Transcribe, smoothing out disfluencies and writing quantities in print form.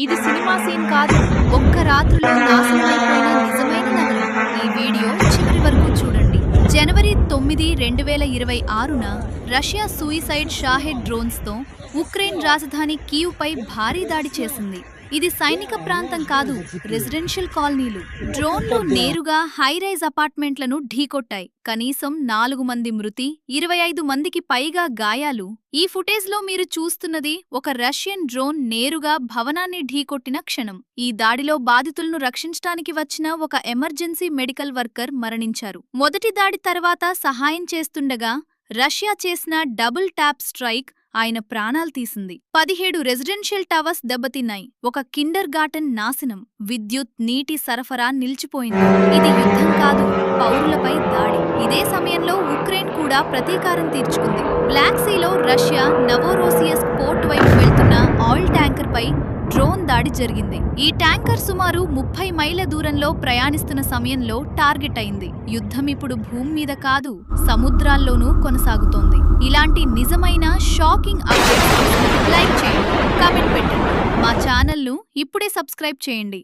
ఇది cinema scene కాదు. ఒక్క రాత్రిలో నాశనమైపోయిన నిజమైన నగరం. ఈ వీడియో చివరి వరకు చూడండి. జనవరి 9, 2026న రష్యా సూయిసైడ్ షాహెడ్ డ్రోన్స్తో ఉక్రెయిన్ రాజధాని కీవ్పై భారీ దాడి చేసింది. ఇది సైనిక ప్రాంతం కాదు, రెసిడెన్షియల్ కాలనీలు. డ్రోన్లు నేరుగా హైరైజ్ అపార్ట్మెంట్లను ఢీకొట్టాయి. కనీసం 4 మంది మృతి, 25 మందికి పైగా గాయాలు. ఈ ఫుటేజ్లో మీరు చూస్తున్నది ఒక రష్యన్ డ్రోన్ నేరుగా భవనాన్ని ఢీకొట్టిన క్షణం. ఈ దాడిలో బాధితులను రక్షించడానికి వచ్చిన ఒక ఎమర్జెన్సీ మెడికల్ వర్కర్ మరణించారు. మొదటి దాడి తర్వాత సహాయం చేస్తుండగా రష్యా చేసిన డబుల్ ట్యాప్ స్ట్రైక్ ఆయన ప్రాణాలు తీసింది. 17 రెసిడెన్షియల్ టవర్స్ దెబ్బతిన్నాయి. ఒక కిండర్ గార్టెన్ నాశనం. విద్యుత్, నీటి సరఫరా నిలిచిపోయింది. ఇది యుద్ధం కాదు, పౌరులపై దాడి. ఇదే సమయంలో ఉక్రెయిన్ కూడా ప్రతీకారం తీర్చుకుంది. బ్లాక్ సీలో రష్యా నవోరోసియస్క్ పోర్ట్ వైపు వెళ్తున్న ఆయిల్ ట్యాంకర్పై డ్రోన్ దాడి జరిగింది. ఈ ట్యాంకర్ సుమారు 30 మైళ్ళ దూరంలో ప్రయాణిస్తున్న సమయంలో టార్గెట్ అయింది. యుద్ధం ఇప్పుడు భూమి మీద కాదు, సముద్రాల్లోనూ కొనసాగుతోంది. ఇలాంటి నిజమైన షాకింగ్ అప్డేట్స్ లైక్ చేయండి, కామెంట్ పెట్టండి. మా ఛానల్ను ఇప్పుడే సబ్స్క్రైబ్ చేయండి.